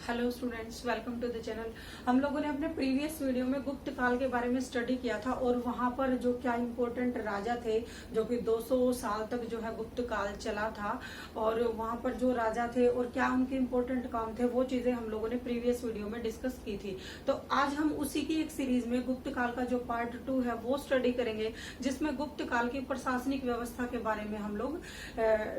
Hello students, welcome to the channel. हम लोगों ने अपने प्रीवियस वीडियो में गुप्त काल के बारे में स्टडी किया था और वहां पर जो क्या इम्पोर्टेंट राजा थे जो कि 200 साल तक जो है गुप्त काल चला था और वहां पर जो राजा थे और क्या उनके इम्पोर्टेंट काम थे वो चीजें हम लोगों ने प्रीवियस वीडियो में डिस्कस की थी। तो आज हम उसी की एक सीरीज में गुप्त काल का जो पार्ट 2 है वो स्टडी करेंगे, जिसमें गुप्त काल की प्रशासनिक व्यवस्था के बारे में हम लोग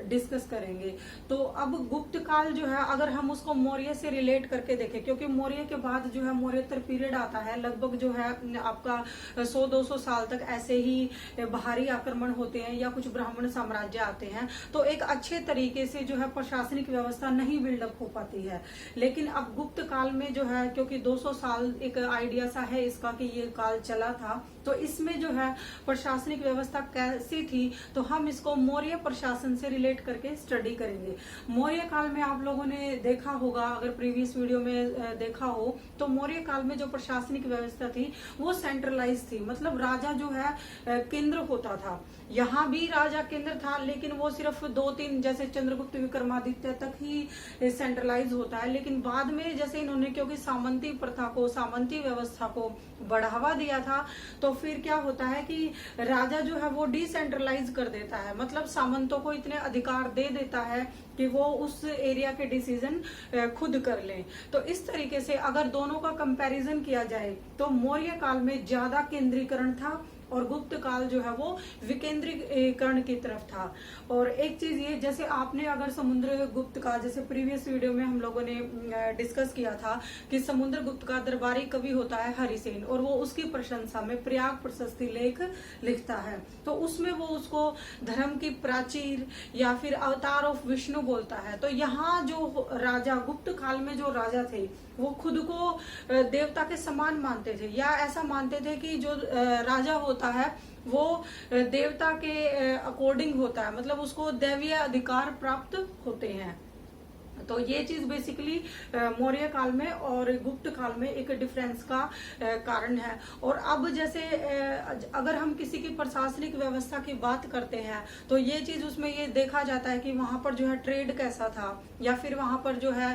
डिस्कस करेंगे। तो अब गुप्त काल जो है अगर हम उसको मौर्य से रिलेट करके देखें, क्योंकि मौर्य के बाद जो है मौर्योत्तर पीरियड आता है, लगभग जो है आपका 100-200 साल तक ऐसे ही बाहरी आक्रमण होते हैं या कुछ ब्राह्मण साम्राज्य आते हैं, तो एक अच्छे तरीके से जो है प्रशासनिक व्यवस्था नहीं बिल्डअप हो पाती है। लेकिन अब गुप्त काल में जो है, क्योंकि 200 साल एक आइडिया सा है इसका कि ये काल चला था, तो इसमें जो है प्रशासनिक व्यवस्था कैसी थी, तो हम इसको मौर्य प्रशासन से रिलेट करके स्टडी करेंगे। मौर्य काल में आप लोगों ने देखा होगा, अगर प्रीवियस वीडियो में देखा हो, तो मौर्य काल में जो प्रशासनिक व्यवस्था थी वो सेंट्रलाइज थी। मतलब राजा जो है केंद्र होता था, यहाँ भी राजा केंद्र था, लेकिन वो सिर्फ 2-3 जैसे चंद्रगुप्त विक्रमादित्य तक ही सेंट्रलाइज होता है। लेकिन बाद में जैसे इन्होंने क्योंकि सामंती प्रथा को, सामंती व्यवस्था को बढ़ावा दिया था, तो फिर क्या होता है कि राजा जो है वो डिसेंट्रलाइज कर देता है, मतलब सामंतों को इतने अधिकार दे देता है कि वो उस एरिया के डिसीजन खुद कर लें। तो इस तरीके से अगर दोनों का कंपैरिजन किया जाए तो मौर्य काल में ज्यादा केंद्रीकरण था और गुप्त काल जो है वो विकेंद्रीकरण की तरफ था। और एक चीज ये, जैसे आपने अगर समुद्र गुप्त का, जैसे प्रीवियस वीडियो में हम लोगों ने डिस्कस किया था कि समुद्र गुप्त का दरबारी कवि होता है हरिसेन, और वो उसकी प्रशंसा में प्रयाग प्रशस्ति लेख लिखता है, तो उसमें वो उसको धर्म की प्राचीर या फिर अवतार ऑफ विष्णु बोलता है। तो यहाँ जो राजा, गुप्त काल में जो राजा थे, वो खुद को देवता के समान मानते थे, या ऐसा मानते थे कि जो राजा होता है वो देवता के अकॉर्डिंग होता है, मतलब उसको दैवीय अधिकार प्राप्त होते हैं। तो ये चीज बेसिकली मौर्य काल में और गुप्त काल में एक डिफरेंस का कारण है। और अब जैसे अगर हम किसी की प्रशासनिक व्यवस्था की बात करते हैं, तो ये चीज उसमें ये देखा जाता है कि वहां पर जो है ट्रेड कैसा था, या फिर वहां पर जो है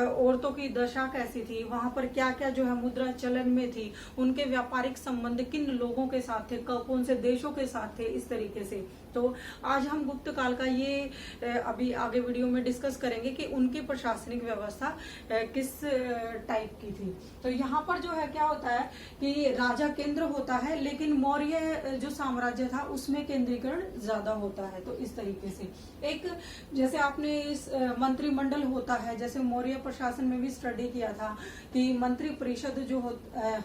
औरतों की दशा कैसी थी, वहां पर क्या क्या जो है मुद्रा चलन में थी, उनके व्यापारिक संबंध किन लोगों के साथ थे, कौन से देशों के साथ थे, इस तरीके से। तो आज हम गुप्त काल का ये अभी आगे वीडियो में डिस्कस करेंगे कि उनकी प्रशासनिक व्यवस्था किस टाइप की थी। तो यहाँ पर जो है क्या होता है कि राजा केंद्र होता है, लेकिन मौर्य जो साम्राज्य था उसमें केंद्रीकरण ज्यादा होता है। तो इस तरीके से एक, जैसे आपने इस मंत्रिमंडल होता है, जैसे मौर्य प्रशासन में भी स्टडी किया था कि मंत्री परिषद जो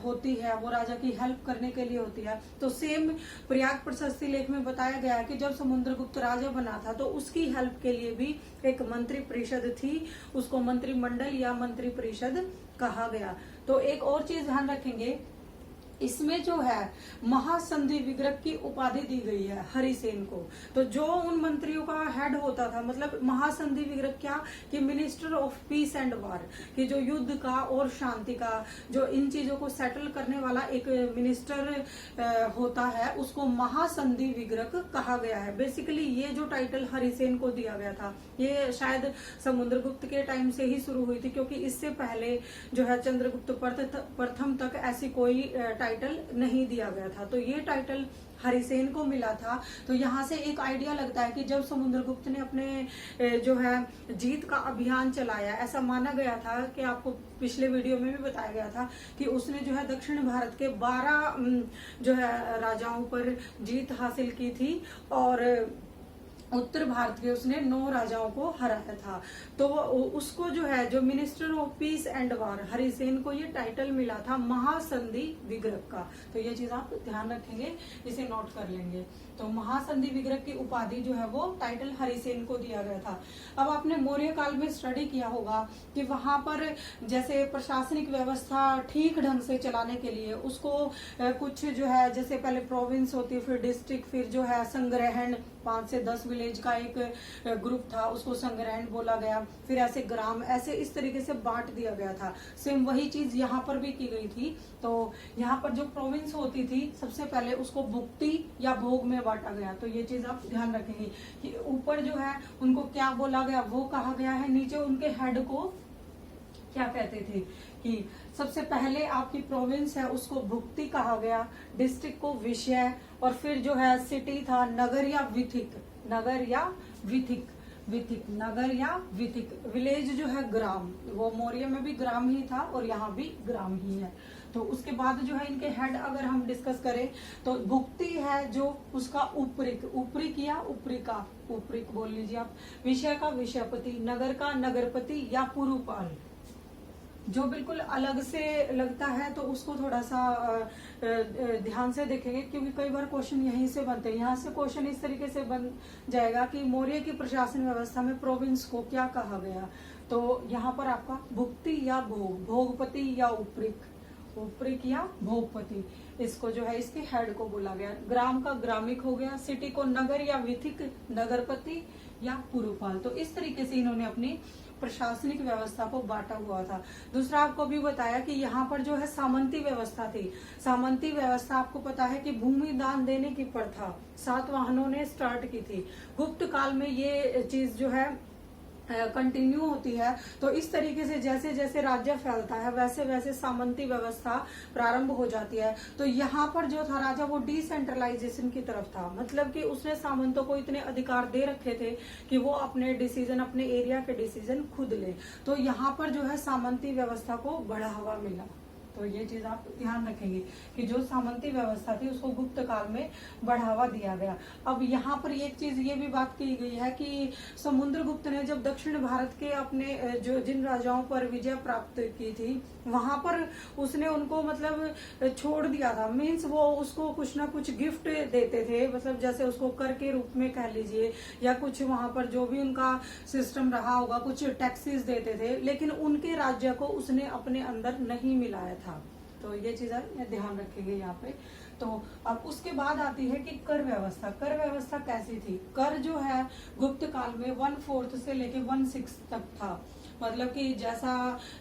होती है वो राजा की हेल्प करने के लिए होती है। तो सेम प्रयाग प्रशस्ति लेख में बताया गया है कि जब समुद्रगुप्त राजा बना था तो उसकी हेल्प के लिए भी एक मंत्री परिषद थी, उसको मंत्रिमंडल या मंत्री परिषद कहा गया। तो एक और चीज ध्यान रखेंगे, इसमें जो है महासंधि विग्रह की उपाधि दी गई है हरिसेन को। तो जो उन मंत्रियों का हेड होता था, मतलब महासंधि विग्रह क्या कि मिनिस्टर ऑफ पीस एंड वार, कि जो युद्ध का और शांति का, जो इन चीजों को सेटल करने वाला एक मिनिस्टर होता है, उसको महासंधि विग्रह कहा गया है। बेसिकली ये जो टाइटल हरिसेन को दिया गया था, ये शायद समुद्रगुप्त के टाइम से ही शुरू हुई थी, क्योंकि इससे पहले जो है चंद्रगुप्त प्रथम तक ऐसी कोई टाइटल नहीं दिया गया था। तो ये टाइटल हरिसेन को मिला था। तो यहाँ से एक आइडिया लगता है कि जब समुद्रगुप्त ने अपने जो है जीत का अभियान चलाया, ऐसा माना गया था कि आपको पिछले वीडियो में भी बताया गया था कि उसने जो है दक्षिण भारत के 12 जो है राजाओं पर जीत हासिल की थी और उत्तर भारत के उसने 9 राजाओं को हराया था। तो उसको जो है, जो minister of peace and war, Harisena को ये टाइटल मिला था महासंधि विग्रह का। तो ये चीज आप ध्यान रखेंगे, इसे नोट कर लेंगे। तो महासंधि विग्रह की उपाधि जो है वो टाइटल हरिसेन को दिया गया था। अब आपने मौर्य काल में स्टडी किया होगा कि वहां पर जैसे प्रशासनिक व्यवस्था ठीक ढंग से चलाने के लिए उसको कुछ जो है, जैसे पहले प्रोविंस होती, फिर डिस्ट्रिक्ट, फिर जो है संग्रहण, 5 से 10 विलेज का एक ग्रुप था, उसको संग्रहण बोला गया, फिर ऐसे ग्राम, ऐसे इस तरीके से बांट दिया गया था। सेम वही चीज यहाँ पर भी की गई थी। तो यहाँ पर जो प्रोविंस होती थी, सबसे पहले उसको भुक्ति या भोग में बांटा गया। तो ये चीज आप ध्यान रखेंगे कि ऊपर जो है उनको क्या बोला गया वो कहा गया है, नीचे उनके हेड को क्या कहते थे कि सबसे पहले आपकी प्रोविंस है उसको भुक्ति कहा गया, डिस्ट्रिक्ट को विषय, और फिर जो है सिटी था नगर या विथिक, नगर या विथिक, विथिक नगर या विथिक, विलेज जो है ग्राम, वो मौर्य में भी ग्राम ही था और यहाँ भी ग्राम ही है। तो उसके बाद जो है इनके हेड अगर हम डिस्कस करें तो भुक्ति है जो उसका उपरिक, उपरिक या उपरिका, उपरिक बोल लीजिए आप, विषय का विषयपति, नगर का नगरपति या पुरुपाल। जो बिल्कुल अलग से लगता है तो उसको थोड़ा सा ध्यान से देखेंगे, क्योंकि कई बार क्वेश्चन यहीं से बनते हैं। यहाँ से क्वेश्चन इस तरीके से बन जाएगा कि मौर्य की प्रशासन व्यवस्था में प्रोविंस को क्या कहा गया। तो यहाँ पर आपका भुक्ति या भोग, भोगपति या उपरिक, उपरिक या भोगपति, इसको जो है इसके हेड को बोला गया। ग्राम का ग्रामिक हो गया, सिटी को नगर या विथिक, नगरपति या पुरुपाल। तो इस तरीके से इन्होंने अपनी प्रशासनिक व्यवस्था को बांटा हुआ था। दूसरा आपको भी बताया कि यहाँ पर जो है सामंती व्यवस्था थी। सामंती व्यवस्था आपको पता है कि भूमि दान देने की प्रथा सातवाहनों ने स्टार्ट की थी। गुप्त काल में ये चीज जो है कंटिन्यू होती है। तो इस तरीके से जैसे जैसे राज्य फैलता है वैसे वैसे सामंती व्यवस्था प्रारंभ हो जाती है। तो यहाँ पर जो था राजा वो डिसेंट्रलाइजेशन की तरफ था, मतलब कि उसने सामंतों को इतने अधिकार दे रखे थे कि वो अपने डिसीजन, अपने एरिया के डिसीजन खुद ले। तो यहाँ पर जो है सामंती व्यवस्था को बढ़ावा मिला। तो ये चीज आप ध्यान रखेंगे कि जो सामंती व्यवस्था थी उसको गुप्त काल में बढ़ावा दिया गया। अब यहाँ पर एक चीज ये भी बात की गई है कि समुद्रगुप्त ने जब दक्षिण भारत के अपने जो जिन राजाओं पर विजय प्राप्त की थी वहां पर उसने उनको मतलब छोड़ दिया था। मीन्स वो उसको कुछ ना कुछ गिफ्ट देते थे, मतलब जैसे उसको कर के रूप में कह लीजिए, या कुछ वहां पर जो भी उनका सिस्टम रहा होगा कुछ टैक्सेस देते थे, लेकिन उनके राज्य को उसने अपने अंदर नहीं मिलाया था। तो ये चीजें ध्यान रखेंगे यहाँ पे। तो अब उसके बाद आती है कि कर व्यवस्था। कर व्यवस्था कैसी थी? कर जो है गुप्त काल में 1/4 से लेके 1/6 तक था। मतलब कि जैसा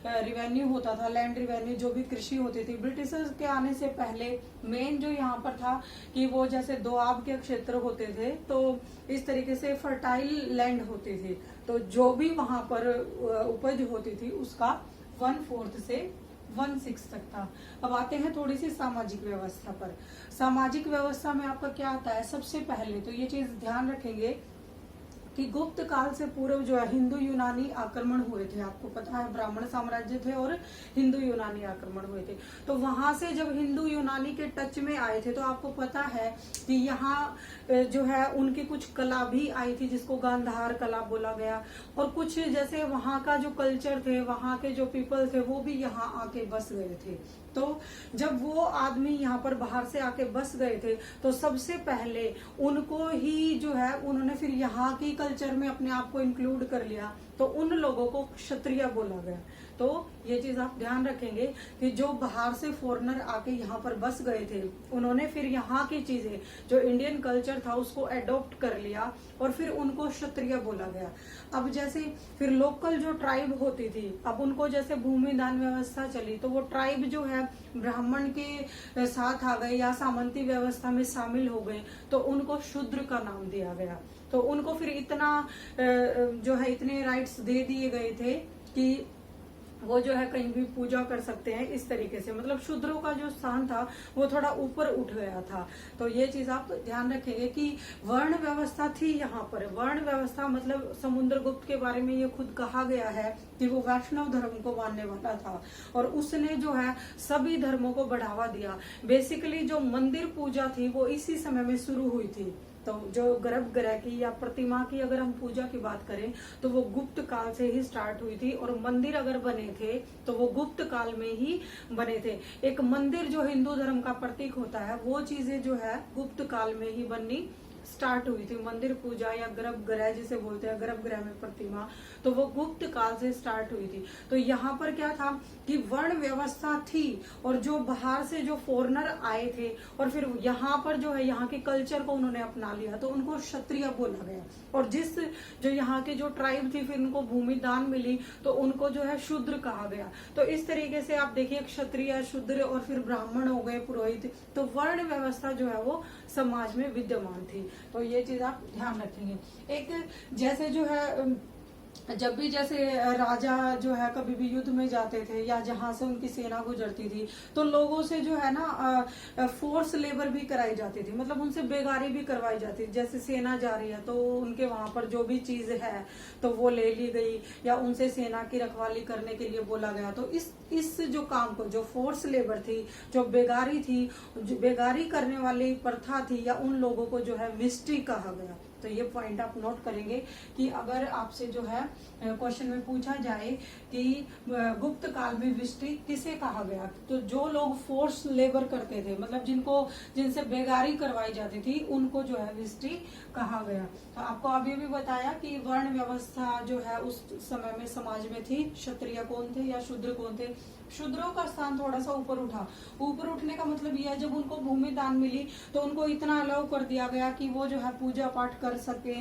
रिवेन्यू होता था, लैंड रिवेन्यू, जो भी कृषि होती थी, ब्रिटिशर्स के आने से पहले मेन जो यहाँ पर था कि वो जैसे दोआब के क्षेत्र होते थे, तो इस तरीके से फर्टाइल लैंड होती थी। तो जो भी वहां पर उपज होती थी उसका 1/4 से 1/6 तक था। अब आते हैं थोड़ी सी सामाजिक व्यवस्था पर। सामाजिक व्यवस्था में आपका क्या आता है? सबसे पहले तो ये चीज ध्यान रखेंगे कि गुप्त काल से पूर्व जो है हिंदू यूनानी आक्रमण हुए थे। आपको पता है ब्राह्मण साम्राज्य थे और हिंदू यूनानी आक्रमण हुए थे। तो वहां से जब हिंदू यूनानी के टच में आए थे तो आपको पता है कि यहाँ जो है उनकी कुछ कला भी आई थी जिसको गांधार कला बोला गया, और कुछ जैसे वहां का जो कल्चर थे, वहां के जो पीपल थे वो भी यहाँ आके बस गए थे। तो जब वो आदमी यहाँ पर बाहर से आके बस गए थे तो सबसे पहले उनको ही जो है उन्होंने फिर यहाँ की कल्चर में अपने आप को इंक्लूड कर लिया, तो उन लोगों को क्षत्रिय बोला गया। तो ये चीज आप ध्यान रखेंगे कि जो बाहर से फॉरेनर आके यहाँ पर बस गए थे उन्होंने फिर यहाँ की चीजें, जो इंडियन कल्चर था, उसको एडॉप्ट कर लिया और फिर उनको क्षत्रिय बोला गया। अब जैसे फिर लोकल जो ट्राइब होती थी, अब उनको जैसे भूमि दान व्यवस्था चली तो वो ट्राइब जो है ब्राह्मण के साथ आ गए या सामंती व्यवस्था में शामिल हो गए, तो उनको शूद्र का नाम दिया गया। तो उनको फिर इतना जो है इतने राइट्स दे दिए गए थे कि वो जो है कहीं भी पूजा कर सकते हैं, इस तरीके से मतलब शूद्रों का जो स्थान था वो थोड़ा ऊपर उठ गया था। तो ये चीज आप ध्यान रखेंगे कि वर्ण व्यवस्था थी यहाँ पर। वर्ण व्यवस्था मतलब समुद्रगुप्त के बारे में ये खुद कहा गया है कि वो वैष्णव धर्म को मानने वाला था और उसने जो है सभी धर्मों को बढ़ावा दिया। बेसिकली जो मंदिर पूजा थी वो इसी समय में शुरू हुई थी। तो जो गर्भगृह की या प्रतिमा की अगर हम पूजा की बात करें तो वो गुप्त काल से ही स्टार्ट हुई थी, और मंदिर अगर बने थे तो वो गुप्त काल में ही बने थे। एक मंदिर जो हिंदू धर्म का प्रतीक होता है वो चीजें जो है गुप्त काल में ही बननी स्टार्ट हुई थी। मंदिर पूजा या गर्भगृह जिसे बोलते हैं, गर्भगृह में प्रतिमा, तो वो गुप्त काल से स्टार्ट हुई थी। तो यहाँ पर क्या था कि वर्ण व्यवस्था थी, और जो बाहर से जो फॉरेनर आए थे और फिर यहाँ पर जो है यहाँ के कल्चर को उन्होंने अपना लिया तो उनको क्षत्रिय बोला गया। और जिस जो यहाँ के जो ट्राइब थी फिर उनको भूमि दान मिली तो उनको जो है शूद्र कहा गया। तो इस तरीके से आप देखिए क्षत्रिय, शूद्र और फिर ब्राह्मण हो गए, पुरोहित। तो वर्ण व्यवस्था जो है वो समाज में विद्यमान थी। तो ये चीज आप ध्यान रखेंगे। एक जैसे जो है जब भी जैसे राजा जो है कभी भी युद्ध में जाते थे या जहां से उनकी सेना गुजरती थी, तो लोगों से जो है ना फोर्स लेबर भी कराई जाती थी, मतलब उनसे बेगारी भी करवाई जाती थी। जैसे सेना जा रही है तो उनके वहां पर जो भी चीज है तो वो ले ली गई, या उनसे सेना की रखवाली करने के लिए बोला गया। तो इस जो काम को, जो फोर्स लेबर थी, जो बेगारी थी, जो बेगारी करने वाली प्रथा थी, या उन लोगों को जो है विष्टि कहा गया। तो ये पॉइंट आप नोट करेंगे कि अगर आपसे जो है क्वेश्चन में पूछा जाए कि गुप्त काल में विष्टि किसे कहा गया, तो जो लोग फोर्स लेबर करते थे, मतलब जिनसे बेगारी करवाई जाती थी, उनको जो है विष्टि कहा गया। तो आपको अभी भी बताया कि वर्ण व्यवस्था जो है उस समय में समाज में थी। क्षत्रिय कौन थे या शूद्र कौन थे? शूद्रों का स्थान थोड़ा सा ऊपर उठा। ऊपर उठने का मतलब यह है, जब उनको भूमि दान मिली तो उनको इतना अलाउ कर दिया गया कि वो जो है पूजा पाठ कर सके,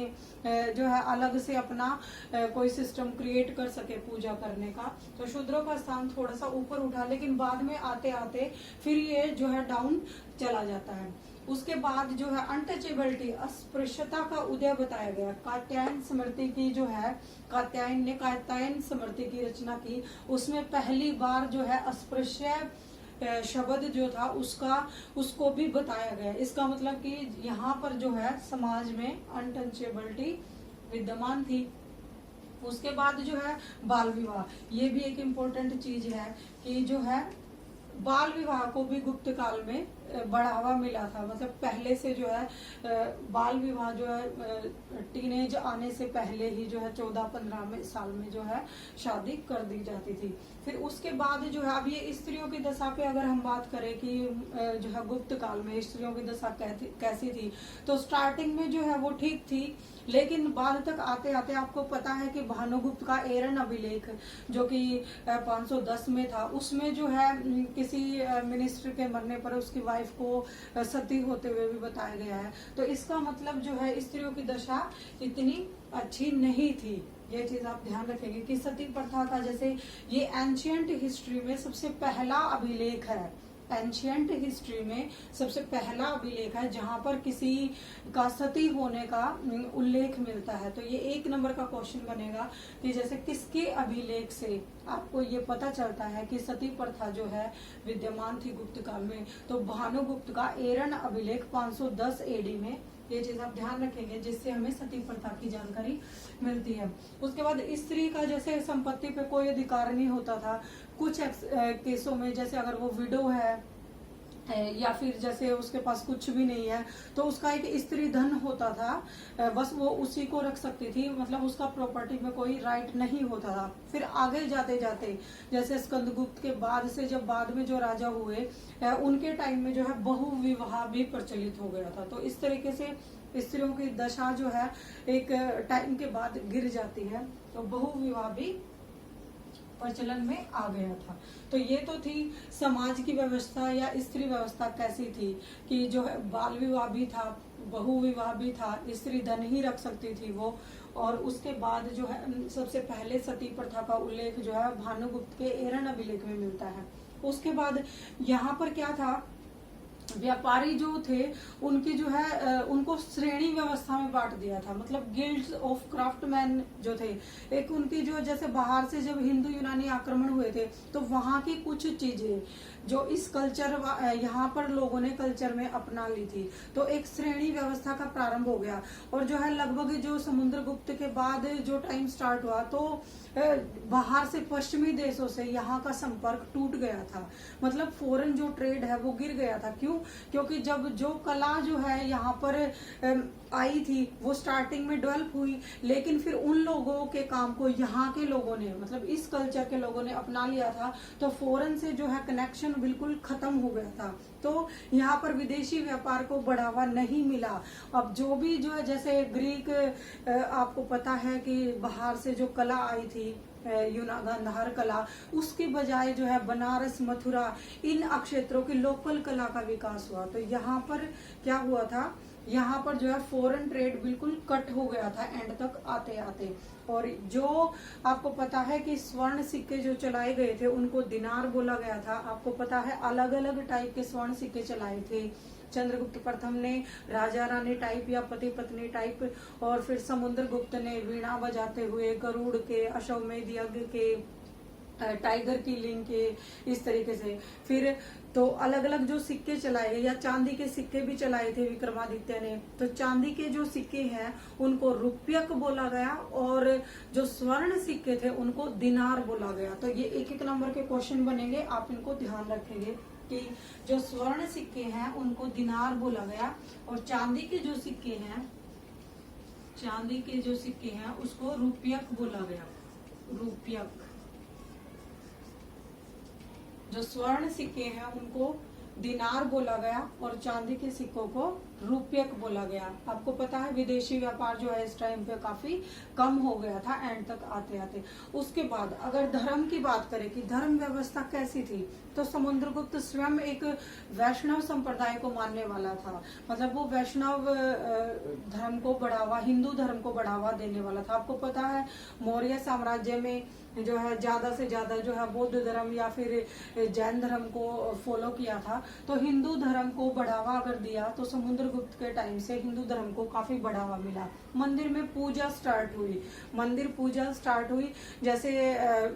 जो है अलग से अपना कोई सिस्टम क्रिएट कर सके पूजा करने का। तो शूद्रों का स्थान थोड़ा सा ऊपर उठा, लेकिन बाद में आते आते फिर ये जो है डाउन चला जाता है। उसके बाद जो है अनटचेबिलिटी, अस्पृश्यता का उदय बताया गया। कात्यायन स्मृति की जो है, कात्यायन ने कात्यायन स्मृति की रचना की, उसमें पहली बार जो है अस्पृश्य शब्द जो था उसको भी बताया गया। इसका मतलब कि यहाँ पर जो है समाज में अनटचेबिलिटी विद्यमान थी। उसके बाद जो है बाल विवाह, ये भी एक इम्पोर्टेंट चीज है कि जो है बाल विवाह को भी गुप्त काल में बढ़ावा मिला था। मतलब पहले से जो है बाल विवाह जो है टीनेज आने से पहले ही जो है 14-15 साल में जो है शादी कर दी जाती थी। फिर उसके बाद जो है, अब ये स्त्रियों की दशा पे अगर हम बात करें कि जो है गुप्त काल में स्त्रियों की दशा कैसी थी, तो स्टार्टिंग में जो है वो ठीक थी, लेकिन बाद तक आते आते आपको पता है कि भानुगुप्त का एरन अभिलेख जो कि 510 में था, उसमें जो है किसी मिनिस्टर के मरने पर उसकी वाइफ को सती होते हुए भी बताया गया है। तो इसका मतलब जो है स्त्रियों की दशा इतनी अच्छी नहीं थी। ये चीज आप ध्यान रखेंगे कि सती प्रथा का, जैसे ये एंशियंट हिस्ट्री में सबसे पहला अभिलेख है, एंशियंट हिस्ट्री में सबसे पहला अभिलेख है जहां पर किसी का सती होने का उल्लेख मिलता है। तो ये 1 नंबर का क्वेश्चन बनेगा कि जैसे किसके अभिलेख से आपको ये पता चलता है कि सती प्रथा जो है विद्यमान थी गुप्त काल में। तो भानुगुप्त का एरन अभिलेख 510 एडी में, ये चीज आप ध्यान रखेंगे, जिससे हमें सती प्रथा की जानकारी मिलती है। उसके बाद स्त्री का जैसे संपत्ति पे कोई अधिकार नहीं होता था। कुछ केसों में, जैसे अगर वो विडो है या फिर जैसे उसके पास कुछ भी नहीं है, तो उसका एक स्त्री धन होता था, बस वो उसी को रख सकती थी, मतलब उसका प्रॉपर्टी में कोई राइट नहीं होता था। फिर आगे जाते जाते जैसे स्कंदगुप्त के बाद से, जब बाद में जो राजा हुए उनके टाइम में जो है बहु विवाह भी प्रचलित हो गया था। तो इस तरीके से स्त्रियों की दशा जो है एक टाइम के बाद गिर जाती है, तो बहु विवाह भी प्रचलन में आ गया था। तो ये तो थी समाज की व्यवस्था या स्त्री व्यवस्था कैसी थी, कि जो है बाल विवाह भी था, बहु विवाह भी था, स्त्री धन ही रख सकती थी वो। और उसके बाद जो है सबसे पहले सती प्रथा का उल्लेख जो है भानुगुप्त के एरन अभिलेख में मिलता है। उसके बाद यहाँ पर क्या था, व्यापारी जो थे उनकी जो है उनको श्रेणी व्यवस्था में बांट दिया था। मतलब गिल्ड्स ऑफ क्राफ्टमैन जो थे, एक उनकी जो, जैसे बाहर से जब हिंदू यूनानी आक्रमण हुए थे तो वहां की कुछ चीजें जो इस कल्चर यहाँ पर लोगों ने कल्चर में अपना ली थी, तो एक श्रेणी व्यवस्था का प्रारंभ हो गया। और जो है लगभग जो समुद्रगुप्त के बाद जो टाइम स्टार्ट हुआ, तो बाहर से पश्चिमी देशों से यहाँ का संपर्क टूट गया था। मतलब फॉरेन जो ट्रेड है वो गिर गया था। क्यों? क्योंकि जब जो कला जो है यहाँ पर आई थी वो स्टार्टिंग में डेवलप हुई, लेकिन फिर उन लोगों के काम को यहाँ के लोगों ने, मतलब इस कल्चर के लोगों ने अपना लिया था, तो फॉरेन से जो है कनेक्शन बिल्कुल खत्म हो गया था। तो यहाँ पर विदेशी व्यापार को बढ़ावा नहीं मिला। अब जो भी जो है, जैसे ग्रीक, आपको पता है कि बाहर से जो कला आई थी गांधार कला, उसकी बजाय जो है बनारस, मथुरा, इन क्षेत्रों की लोकल कला का विकास हुआ। तो यहाँ पर क्या हुआ था, यहाँ पर जो है फॉरेन ट्रेड बिल्कुल कट हो गया था एंड तक आते आते। और जो आपको पता है कि स्वर्ण सिक्के जो चलाए गए थे उनको दिनार बोला गया था। आपको पता है अलग अलग टाइप के स्वर्ण सिक्के चलाए थे, चंद्रगुप्त प्रथम ने राजा रानी टाइप या पति पत्नी टाइप, और फिर समुद्रगुप्त ने वीणा बजाते हुए, गरुड़ के, अश्वमेध यज्ञ के, टाइगर की लिंग के, इस तरीके से। फिर तो अलग अलग जो सिक्के चलाए, या चांदी के सिक्के भी चलाए थे विक्रमादित्य ने। तो चांदी के जो सिक्के हैं उनको रुपयक बोला गया, और जो स्वर्ण सिक्के थे उनको दिनार बोला गया। तो ये एक एक नंबर के क्वेश्चन बनेंगे, आप इनको ध्यान रखेंगे कि जो स्वर्ण सिक्के हैं उनको दिनार बोला गया, और चांदी के जो सिक्के हैं, चांदी के जो सिक्के हैं उसको रुपयक बोला गया, रुपयक। जो स्वर्ण सिक्के हैं उनको दिनार बोला गया, और चांदी के सिक्कों को रुपयक बोला गया। आपको पता है विदेशी व्यापार जो है इस टाइम पे काफी कम हो गया था एंड तक आते आते। उसके बाद अगर धर्म की बात करें कि धर्म व्यवस्था कैसी थी, तो समुद्रगुप्त स्वयं एक वैष्णव संप्रदाय को मानने वाला था। मतलब वो वैष्णव धर्म को बढ़ावा, हिंदू धर्म को बढ़ावा देने वाला था। आपको पता है मौर्य साम्राज्य में जो है ज्यादा से ज्यादा जो है बौद्ध धर्म या फिर जैन धर्म को फॉलो किया था। तो हिंदू धर्म को बढ़ावा अगर दिया तो समुद्रगुप्त के टाइम से हिंदू धर्म को काफी बढ़ावा मिला। मंदिर में पूजा स्टार्ट हुई, मंदिर पूजा स्टार्ट हुई, जैसे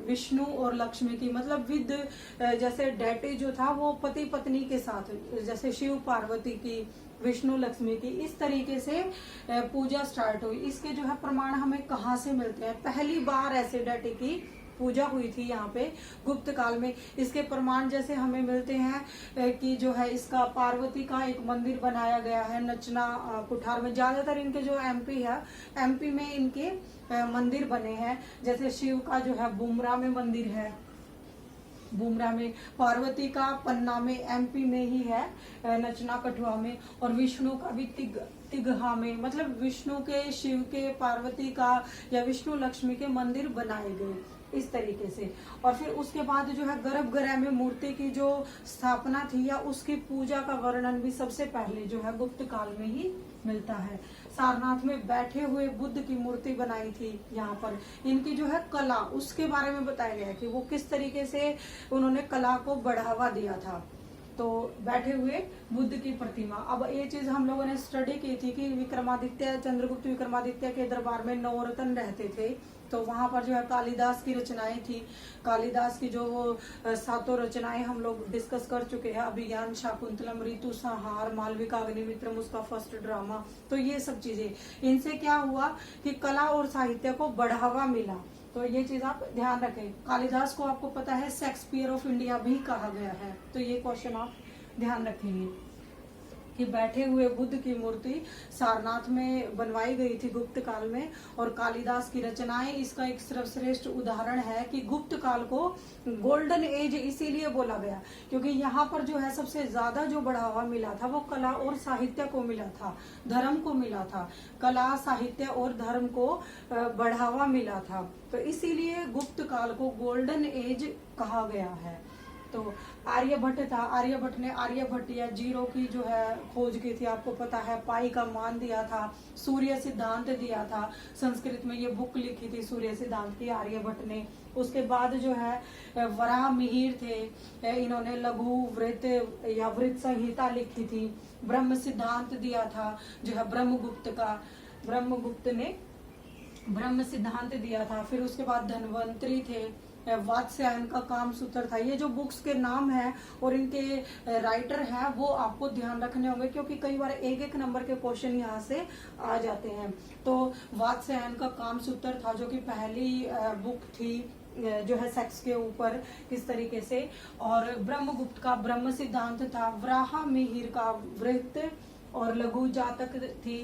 विष्णु और लक्ष्मी की, मतलब विद जैसे डेटी जो था वो पति पत्नी के साथ, जैसे शिव पार्वती की, विष्णु लक्ष्मी की, इस तरीके से पूजा स्टार्ट हुई। इसके जो है प्रमाण हमें कहाँ से मिलते हैं? पहली बार ऐसे डेटी की पूजा हुई थी यहाँ पे गुप्त काल में। इसके प्रमाण जैसे हमें मिलते हैं कि जो है इसका पार्वती का एक मंदिर बनाया गया है नचना कुठार में। ज्यादातर इनके जो एमपी है, एमपी में इनके मंदिर बने हैं। जैसे शिव का जो है बुमरा में मंदिर है, बुमरा में, पार्वती का पन्ना में, एमपी में ही है नचना कठुआ में, और विष्णु का भी तिगहा में। मतलब विष्णु के, शिव के, पार्वती का या विष्णु लक्ष्मी के मंदिर बनाए गए इस तरीके से। और फिर उसके बाद जो है गर्भगृह में मूर्ति की जो स्थापना थी या उसकी पूजा का वर्णन भी सबसे पहले जो है गुप्त काल में ही मिलता है। सारनाथ में बैठे हुए बुद्ध की मूर्ति बनाई थी यहाँ पर। इनकी जो है कला, उसके बारे में बताया गया है कि वो किस तरीके से उन्होंने कला को बढ़ावा दिया था। तो बैठे हुए बुद्ध की प्रतिमा। अब ये चीज हम लोगों ने स्टडी की थी कि विक्रमादित्य, चंद्रगुप्त विक्रमादित्य के दरबार में नवरत्न रहते थे। तो वहां पर जो है कालिदास की रचनाएं थी। कालिदास की जो सातों रचनाएं हम लोग डिस्कस कर चुके हैं, अभिज्ञान, शाकुंतलम, ऋतु संहार, मालविका अग्निमित्रम, उसका फर्स्ट ड्रामा। तो ये सब चीजें, इनसे क्या हुआ कि कला और साहित्य को बढ़ावा मिला। तो ये चीज आप ध्यान रखें। कालिदास को आपको पता है शेक्सपियर ऑफ इंडिया भी कहा गया है। तो ये क्वेश्चन आप ध्यान रखेंगे कि बैठे हुए बुद्ध की मूर्ति सारनाथ में बनवाई गई थी गुप्त काल में, और कालिदास की रचनाएं इसका एक सर्वश्रेष्ठ उदाहरण है कि गुप्त काल को गोल्डन एज इसीलिए बोला गया क्योंकि यहाँ पर जो है सबसे ज्यादा जो बढ़ावा मिला था वो कला और साहित्य को मिला था, धर्म को मिला था। कला, साहित्य और धर्म को बढ़ावा मिला था, तो इसीलिए गुप्त काल को गोल्डन एज कहा गया है। तो आर्यभट्ट था, आर्यभट्ट ने आर्यभट्ट या जीरो की जो है खोज की थी। आपको पता है पाई का मान दिया था, सूर्य सिद्धांत दिया था। संस्कृत में ये बुक लिखी थी सूर्य सिद्धांत की आर्यभट्ट ने। उसके बाद जो है वराह मिहिर थे, इन्होंने लघु वृत्त या वृत्त संहिता लिखी थी। ब्रह्म सिद्धांत दिया था जो है ब्रह्मगुप्त का, ब्रह्मगुप्त ने ब्रह्म सिद्धांत दिया था। फिर उसके बाद धन्वंतरी थे, वात्स्यायन का काम सूत्र था। ये जो बुक्स के नाम है और इनके राइटर हैं वो आपको ध्यान रखने होंगे क्योंकि कई बार एक एक नंबर के क्वेश्चन यहाँ से आ जाते हैं। तो वात्स्यायन का काम सूत्र था जो कि पहली बुक थी जो है सेक्स के ऊपर किस तरीके से, और ब्रह्मगुप्त का ब्रह्म सिद्धांत था। वराह मिहिर का वृत्त और लघु जातक थी,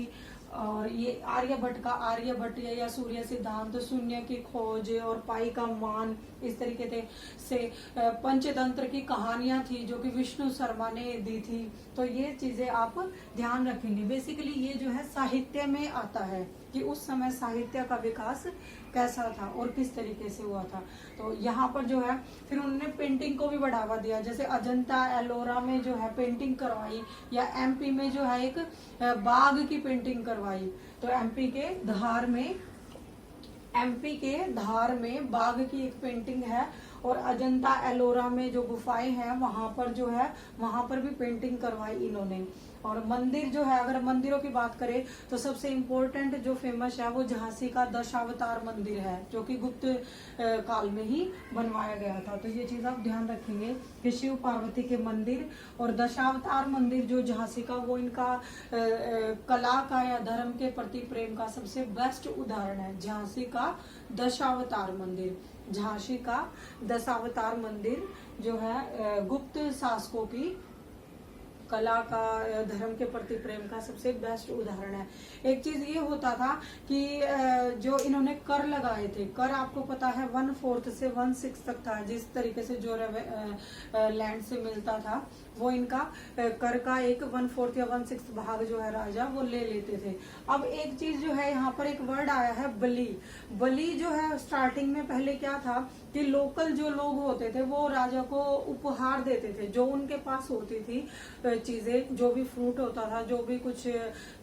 और ये आर्यभट्ट का आर्यभट्ट या सूर्य सिद्धांत, शून्य की खोज और पाई का मान, इस तरीके से पंचतंत्र की कहानियां थी जो कि विष्णु शर्मा ने दी थी। तो ये चीजें आप ध्यान रखेंगे। बेसिकली ये जो है साहित्य में आता है कि उस समय साहित्य का विकास कैसा था और किस तरीके से हुआ था। तो यहाँ पर जो है फिर उन्होंने पेंटिंग को भी बढ़ावा दिया, जैसे अजंता एलोरा में जो है पेंटिंग करवाई, या एमपी में जो है एक बाघ की पेंटिंग करवाई। तो एमपी के धार में बाघ की एक पेंटिंग है और अजंता एलोरा में जो गुफाएं हैं वहां पर जो है वहां पर भी पेंटिंग करवाई इन्होंने। और मंदिर जो है, अगर मंदिरों की बात करें तो सबसे इम्पोर्टेंट जो फेमस है वो झांसी का दशावतार मंदिर है, जो कि गुप्त काल में ही बनवाया गया था। तो ये चीज आप ध्यान रखेंगे कि शिव पार्वती के मंदिर और दशावतार मंदिर जो झांसी का, वो इनका कला का या धर्म के प्रति प्रेम का सबसे बेस्ट उदाहरण है। झांसी का दशावतार मंदिर, झांसी का दशावतार मंदिर जो है गुप्त शासकों की कला का, धर्म के प्रति प्रेम का सबसे बेस्ट उदाहरण है। एक चीज ये होता था कि जो इन्होंने कर लगाए थे, कर आपको पता है 1/4 से 1/6 तक था, जिस तरीके से जो लैंड से मिलता था वो इनका कर का एक 1/4 या 1/6 भाग जो है राजा वो ले लेते थे। अब एक चीज जो है यहाँ पर एक वर्ड आया है बलि। बलि जो है स्टार्टिंग में पहले क्या था कि लोकल जो लोग होते थे वो राजा को उपहार देते थे, जो उनके पास होती थी चीजें, जो भी फ्रूट होता था, जो भी कुछ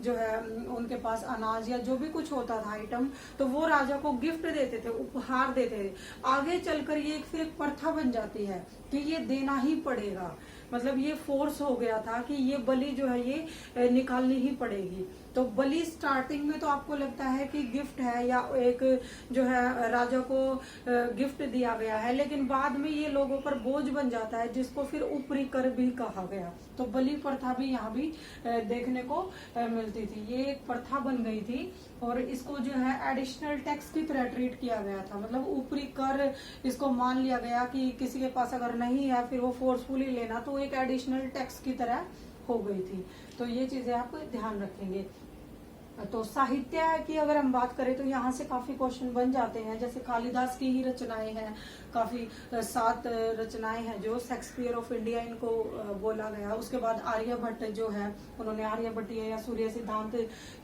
जो है उनके पास अनाज या जो भी कुछ होता था आइटम, तो वो राजा को गिफ्ट देते थे, उपहार देते थे। आगे चलकर ये फिर एक प्रथा बन जाती है कि ये देना ही पड़ेगा, मतलब ये फोर्स हो गया था कि ये बलि जो है ये निकालनी ही पड़ेगी। तो बलि स्टार्टिंग में तो आपको लगता है कि गिफ्ट है या एक जो है राजा को गिफ्ट दिया गया है, लेकिन बाद में ये लोगों पर बोझ बन जाता है, जिसको फिर ऊपरी कर भी कहा गया। तो बलि प्रथा भी यहाँ भी देखने को मिलती थी। ये एक प्रथा बन गई थी और इसको जो है एडिशनल टैक्स की तरह ट्रीट किया गया था, मतलब ऊपरी कर इसको मान लिया गया कि किसी के पास अगर नहीं है फिर वो फोर्सफुली लेना, तो एक एडिशनल टैक्स की तरह हो गई थी। तो ये चीजें आप ध्यान रखेंगे। तो साहित्य की अगर हम बात करें तो यहाँ से काफी क्वेश्चन बन जाते हैं, जैसे कालिदास की ही रचनाएं हैं, काफी 7 रचनाएं हैं जो शेक्सपियर ऑफ इंडिया इनको बोला गया। उसके बाद आर्यभट्ट जो है, उन्होंने आर्यभट्टीय या सूर्य सिद्धांत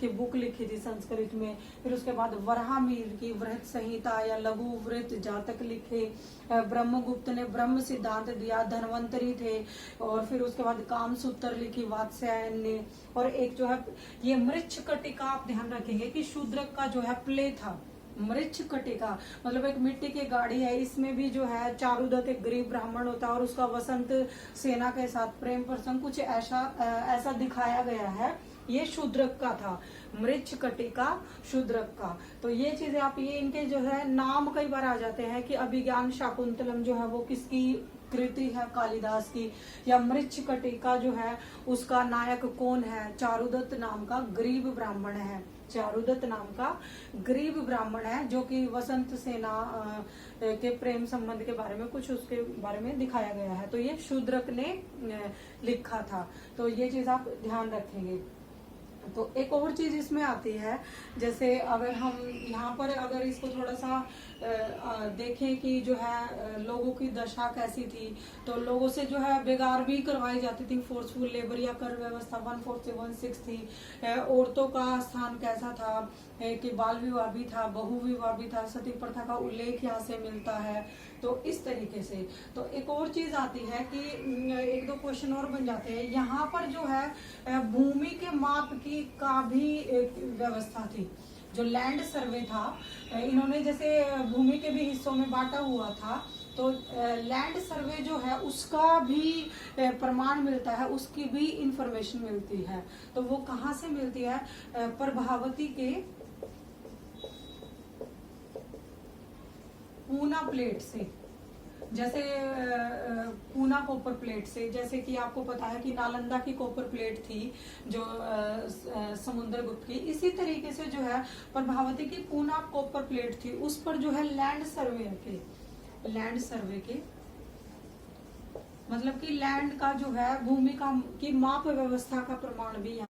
की बुक लिखी थी संस्कृत में। फिर उसके बाद वराहमिहिर की वृहत संहिता या लघु वृत्त जातक लिखे। ब्रह्मगुप्त ने ब्रह्म सिद्धांत दिया, धन्वंतरी थे। और फिर उसके बाद कामसूत्र लिखी वात्स्यायन ने। और एक जो है ये मृच्छकटिका, आप ध्यान रखेंगे कि शूद्रक का जो है प्ले था। मृच्छकटिका मतलब एक मिट्टी की गाड़ी है, इसमें भी जो है चारुदत्त एक गरीब ब्राह्मण होता है और उसका वसंत सेना के साथ प्रेम प्रसंग कुछ ऐसा दिखाया गया है। ये शूद्रक का था, मृच्छकटिका शूद्रक का। तो ये चीजें आप ये इनके जो है नाम कई बार आ जाते हैं कि अभिज्ञान शाकुंतलम जो है वो किसकी कृति है, कालिदास की। या मृच्छकटिका जो है उसका नायक कौन है, चारुदत्त नाम का गरीब ब्राह्मण है। चारुदत्त नाम का गरीब ब्राह्मण है जो कि वसंत सेना के प्रेम संबंध के बारे में कुछ उसके बारे में दिखाया गया है। तो ये शूद्रक ने लिखा था। तो ये चीज आप ध्यान रखेंगे। तो एक और चीज इसमें आती है, जैसे अगर हम यहाँ पर अगर इसको थोड़ा सा देखें कि जो है लोगों की दशा कैसी थी, तो लोगों से जो है बेगार भी करवाई जाती थी, फोर्सफुल लेबर या कर व्यवस्था 1/4 से 1/6 थी। औरतों का स्थान कैसा था कि बाल विवाह भी था, बहु विवाह भी था, सती प्रथा का उल्लेख यहाँ से मिलता है। तो इस तरीके से तो एक और चीज आती है कि 1-2 क्वेश्चन और बन जाते हैं। यहाँ पर जो है भूमि के माप की का भी एक व्यवस्था थी। जो लैंड सर्वे था, इन्होंने जैसे भूमि के भी हिस्सों में बांटा हुआ था, तो लैंड सर्वे जो है उसका भी प्रमाण मिलता है, उसकी भी इंफॉर्मेशन मिलती है। तो वो कहाँ से मिलती है, प्रभावती के पूना प्लेट से, जैसे पूना कॉपर प्लेट से। जैसे कि आपको पता है कि नालंदा की कॉपर प्लेट थी जो समुद्रगुप्त की, इसी तरीके से जो है प्रभावती की पूना कॉपर प्लेट थी, उस पर जो है लैंड सर्वे के मतलब कि लैंड का जो है भूमि का की माप व्यवस्था का प्रमाण भी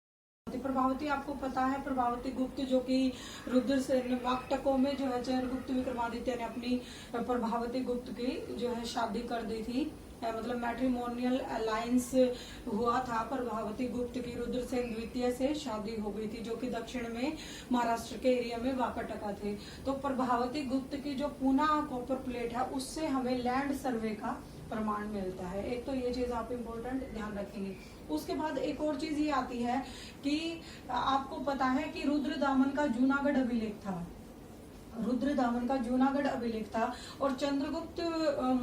प्रभावती आपको पता है, प्रभावती गुप्त जो कि रुद्र से वाकटकों में जो है चंद्रगुप्त विक्रमादित्य ने अपनी प्रभावती गुप्त की जो है शादी कर दी थी, मतलब मैट्रिमोनियल अलायंस हुआ था। प्रभावती गुप्त की रुद्रसेन द्वितीय से शादी हो गई थी, जो कि दक्षिण में महाराष्ट्र के एरिया में वाकटका थे। तो प्रभावती गुप्त की जो पूना कॉपर प्लेट है उससे हमें लैंड सर्वे का प्रमाण मिलता है। एक तो ये चीज आप इम्पोर्टेंट ध्यान रखेंगे। उसके बाद एक और चीज ये आती है कि आपको पता है कि रुद्र दामन का जूनागढ़ अभिलेख था। रुद्रदामन का जूनागढ़ अभिलेख था और चंद्रगुप्त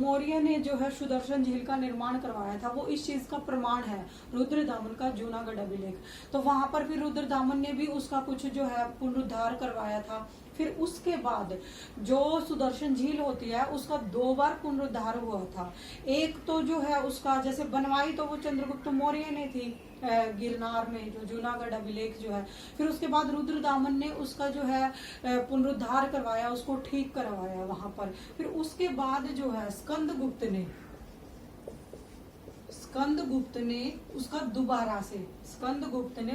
मौर्य ने जो है सुदर्शन झील का निर्माण करवाया था, वो इस चीज का प्रमाण है, रुद्रदामन का जूनागढ़ अभिलेख। तो वहां पर फिर रुद्रदामन ने भी उसका कुछ जो है पुनरुद्धार करवाया था। फिर उसके बाद जो सुदर्शन झील होती है उसका 2 बार पुनरुद्धार हुआ था। एक तो जो है उसका जैसे बनवाई तो वो चंद्रगुप्त मौर्य ने थी गिरनार में, जो जूनागढ़ अभिलेख जो है। फिर उसके बाद रुद्रदामन ने उसका जो है पुनरुद्धार करवाया, उसको ठीक करवाया वहां पर। फिर उसके बाद जो है स्कंदगुप्त ने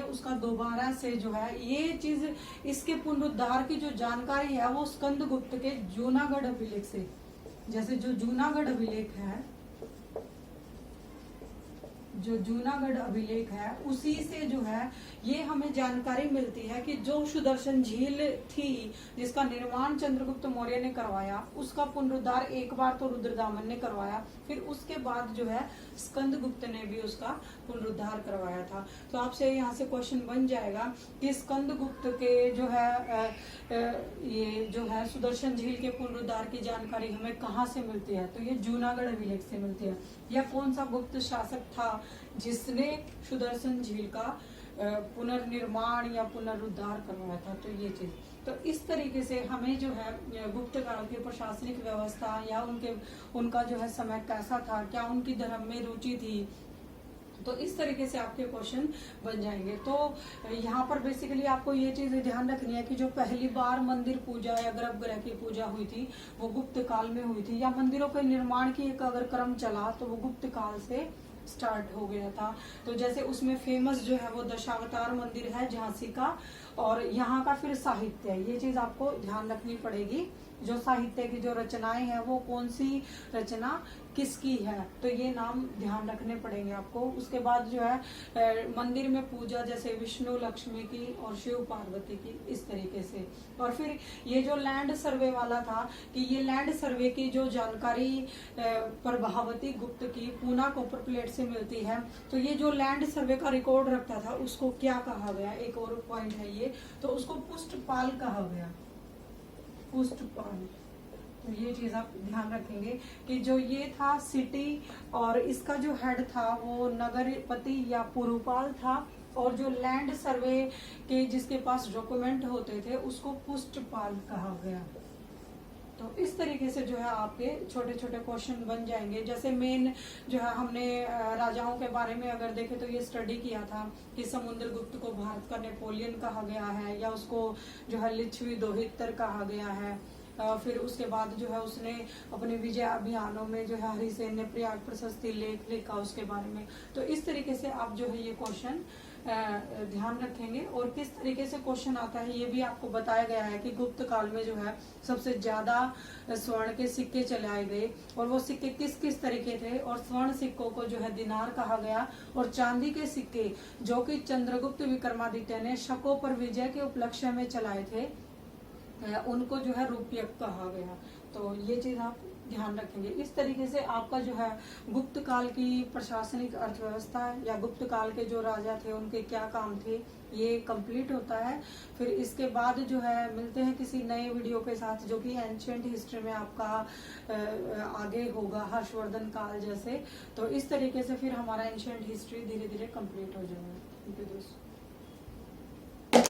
उसका दोबारा से जो है ये चीज, इसके पुनरुद्धार की जो जानकारी है वो स्कंदगुप्त के जूनागढ़ अभिलेख से, जैसे जो जूनागढ़ अभिलेख है उसी से जो है ये हमें जानकारी मिलती है कि जो सुदर्शन झील थी जिसका निर्माण चंद्रगुप्त मौर्य ने करवाया, उसका पुनरुद्धार एक बार तो रुद्रदामन ने करवाया, फिर उसके बाद जो है स्कंदगुप्त ने भी उसका पुनरुद्धार करवाया था। तो आपसे यहाँ से क्वेश्चन बन जाएगा कि स्कंदगुप्त के जो है ये जो है सुदर्शन झील के पुनरुद्धार की जानकारी हमें कहाँ से मिलती है, तो ये जूनागढ़ अभिलेख से मिलती है। या कौन सा गुप्त शासक था जिसने सुदर्शन झील का पुनर्निर्माण या पुनरुद्धार करवाया था, तो ये चीज। तो इस तरीके से हमें जो है गुप्त काल की प्रशासनिक व्यवस्था या उनका जो है समय कैसा था, क्या उनकी धर्म में रुचि थी, तो इस तरीके से आपके क्वेश्चन बन जाएंगे। तो यहाँ पर बेसिकली आपको ये चीज ध्यान रखनी है कि जो पहली बार मंदिर पूजा या गर्भगृह की पूजा हुई थी वो गुप्त काल में हुई थी, या मंदिरों के निर्माण की एक अगर क्रम चला तो वो गुप्त काल से स्टार्ट हो गया था। तो जैसे उसमें फेमस जो है वो दशावतार मंदिर है झांसी का, और यहाँ का फिर साहित्य, ये चीज आपको ध्यान रखनी पड़ेगी। जो साहित्य की जो रचनाएं हैं वो कौन सी रचना किसकी है, तो ये नाम ध्यान रखने पड़ेंगे आपको। उसके बाद जो है मंदिर में पूजा जैसे विष्णु लक्ष्मी की और शिव पार्वती की, इस तरीके से। और फिर ये जो लैंड सर्वे वाला था कि ये लैंड सर्वे की जो जानकारी प्रभावती गुप्त की पूना कॉपर प्लेट से मिलती है, तो ये जो लैंड सर्वे का रिकॉर्ड रखता था उसको क्या कहा गया, एक और पॉइंट है ये, तो उसको पुष्टपाल कहा गया, पुष्टपाल। तो ये चीज आप ध्यान रखेंगे कि जो ये था सिटी और इसका जो हेड था वो नगरपति या पुरपाल था, और जो लैंड सर्वे के जिसके पास डॉक्यूमेंट होते थे उसको पुष्टपाल कहा गया। तो इस तरीके से जो है आपके छोटे छोटे क्वेश्चन बन जाएंगे। जैसे मेन जो है हमने राजाओं के बारे में अगर देखे तो ये स्टडी किया था कि समुद्रगुप्त को भारत का नेपोलियन कहा गया है, या उसको जो है लिच्छवी दोहितर कहा गया है। फिर उसके बाद जो है उसने अपने विजय अभियानों में जो है हरिसेन ने प्रयाग प्रशस्ति लेख लिखा उसके बारे में। तो इस तरीके से आप जो है ये क्वेश्चन ध्यान रखेंगे। और किस तरीके से क्वेश्चन आता है ये भी आपको बताया गया है कि गुप्त काल में जो है सबसे ज्यादा स्वर्ण के सिक्के चलाए गए, और वो सिक्के किस किस तरीके थे, और स्वर्ण सिक्कों को जो है दिनार कहा गया, और चांदी के सिक्के जो कि चंद्रगुप्त विक्रमादित्य ने शकों पर विजय के उपलक्ष्य में चलाए थे उनको जो है रूप्यक कहा गया। तो ये चीज आप ध्यान रखेंगे। इस तरीके से आपका जो है गुप्त काल की प्रशासनिक अर्थव्यवस्था या गुप्त काल के जो राजा थे उनके क्या काम थे ये कंप्लीट होता है। फिर इसके बाद जो है मिलते हैं किसी नए वीडियो के साथ जो कि एंशिएंट हिस्ट्री में आपका आगे होगा, हर्षवर्धन काल जैसे। तो इस तरीके से फिर हमारा एंशिएंट हिस्ट्री धीरे धीरे कंप्लीट हो जाएगा। थैंक यू दोस्तों।